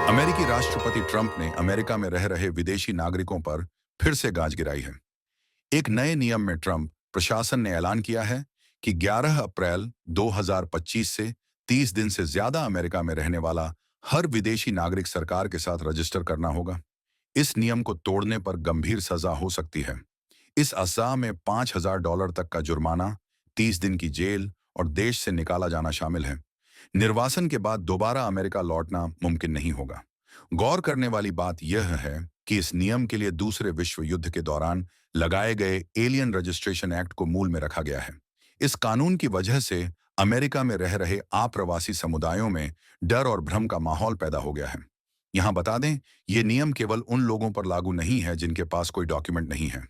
अमेरिकी राष्ट्रपति ट्रंप ने अमेरिका में रह रहे विदेशी नागरिकों पर फिर से गाज गिराई है। एक नए नियम में ट्रंप प्रशासन ने ऐलान किया है कि 11 अप्रैल 2025 से 30 दिन से ज्यादा अमेरिका में रहने वाला हर विदेशी नागरिक सरकार के साथ रजिस्टर करना होगा। इस नियम को तोड़ने पर गंभीर सजा हो सकती है। इस सजा में $5,000 तक का जुर्माना, 30 दिन की जेल और देश से निकाला जाना शामिल है। निर्वासन के बाद दोबारा अमेरिका लौटना मुमकिन नहीं होगा। गौर करने वाली बात यह है कि इस नियम के लिए दूसरे विश्व युद्ध के दौरान लगाए गए एलियन रजिस्ट्रेशन एक्ट को मूल में रखा गया है। इस कानून की वजह से अमेरिका में रह रहे आप्रवासी समुदायों में डर और भ्रम का माहौल पैदा हो गया है। यहां बता दें, ये नियम केवल उन लोगों पर लागू नहीं है जिनके पास कोई डॉक्यूमेंट नहीं है।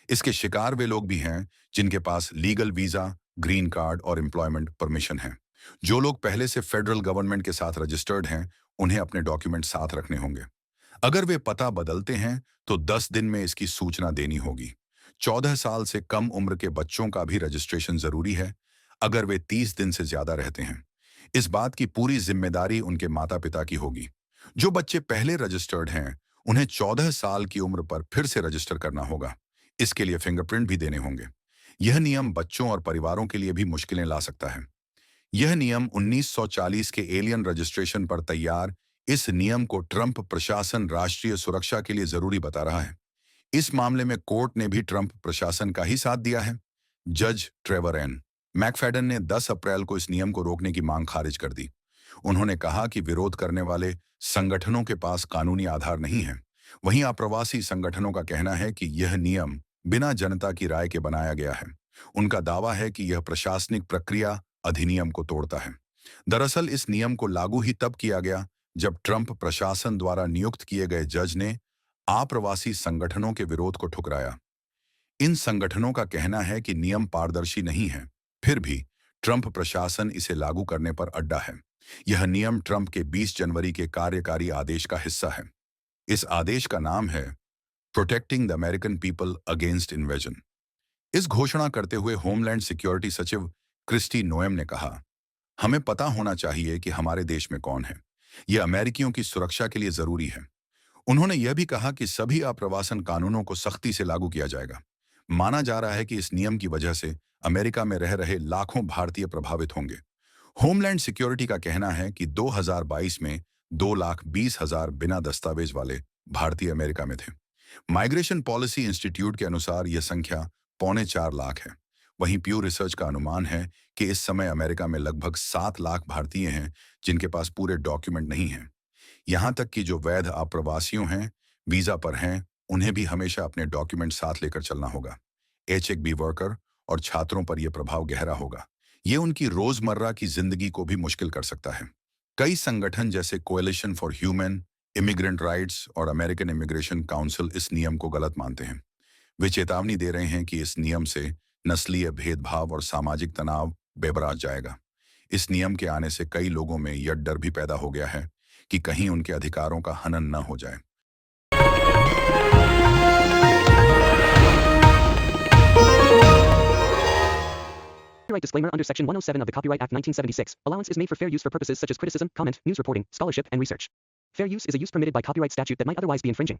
इसके शिकार वे लोग भी हैं जिनके पास लीगल वीजा, ग्रीन कार्ड और एम्प्लॉयमेंट परमिशन है। जो लोग पहले से फेडरल गवर्नमेंट के साथ रजिस्टर्ड हैं, उन्हें अपने डॉक्यूमेंट साथ रखने होंगे। अगर वे पता बदलते हैं तो 10 दिन में इसकी सूचना देनी होगी। 14 साल से कम उम्र के बच्चों का भी रजिस्ट्रेशन जरूरी है अगर वे 30 दिन से ज्यादा रहते हैं। इस बात की पूरी जिम्मेदारी उनके माता पिता की होगी। जो बच्चे पहले रजिस्टर्ड हैं, उन्हें 14 साल की उम्र पर फिर से रजिस्टर करना होगा। इसके लिए फिंगरप्रिंट भी देने होंगे। यह नियम बच्चों और परिवारों के लिए भी मुश्किलें ला सकता है। यह नियम 1940 के एलियन रजिस्ट्रेशन पर तैयार इस नियम को ट्रंप प्रशासन राष्ट्रीय सुरक्षा के लिए जरूरी बता रहा है। इस मामले में कोर्ट ने भी ट्रंप प्रशासन का ही साथ दिया है। जज ट्रेवर एन मैकफेडन ने 10 अप्रैल को इस नियम को रोकने की मांग खारिज कर दी। उन्होंने कहा कि विरोध करने वाले संगठनों के पास कानूनी आधार नहीं है। वहीं आप्रवासी संगठनों का कहना है कि यह नियम बिना जनता की राय के बनाया गया है। उनका दावा है कि यह प्रशासनिक प्रक्रिया अधिनियम को तोड़ता है। दरअसल इस नियम को लागू ही तब किया गया जब ट्रंप प्रशासन द्वारा नियुक्त किए गए जज ने आप्रवासी संगठनों के विरोध को ठुकराया। इन संगठनों का कहना है कि नियम पारदर्शी नहीं है, फिर भी ट्रंप प्रशासन इसे लागू करने पर अड्डा है। यह नियम ट्रंप के 20 जनवरी के कार्यकारी आदेश का हिस्सा है। इस आदेश का नाम है protecting the American people against invasion. इस घोषणा करते हुए होमलैंड सिक्योरिटी सचिव क्रिस्टी नोएम ने कहा, हमें पता होना चाहिए कि हमारे देश में कौन है। यह अमेरिकियों की सुरक्षा के लिए जरूरी है। उन्होंने यह भी कहा कि सभी आप्रवासन कानूनों को सख्ती से लागू किया जाएगा। माना जा रहा है कि इस नियम की वजह से अमेरिका में रह रहे लाखों भारतीय प्रभावित होंगे। होमलैंड सिक्योरिटी का कहना है कि 2022 में 2,20,000 बिना दस्तावेज वाले भारतीय अमेरिका में थे। माइग्रेशन पॉलिसी इंस्टीट्यूट के अनुसार यह संख्या 3.25 लाख है। वहीं प्यू रिसर्च का अनुमान है कि इस समय अमेरिका में लगभग 7 लाख भारतीय हैं जिनके पास पूरे डॉक्यूमेंट नहीं हैं। यहां तक कि जो वैध आप्रवासियों हैं, वीजा पर हैं, उन्हें भी हमेशा अपने डॉक्यूमेंट साथ लेकर चलना होगा। H-1B वर्कर और छात्रों पर यह प्रभाव गहरा होगा। ये उनकी रोजमर्रा की जिंदगी को भी मुश्किल कर सकता है। कई संगठन जैसे coalition for human immigrant rights और अमेरिकन इमिग्रेशन काउंसिल इस नियम को गलत मानते हैं। वे चेतावनी दे रहे हैं कि इस नियम से नस्लीय भेदभाव और सामाजिक तनाव बेबराज जाएगा। इस नियम के आने से कई लोगों में यह डर भी पैदा हो गया है कि कहीं उनके अधिकारों का हनन न हो जाए। Copyright disclaimer under Section 107 of the Copyright Act 1976. Allowance is made for fair use for purposes such as criticism, comment, news reporting, scholarship, and research. Fair use is a use permitted by copyright statute that might otherwise be infringing.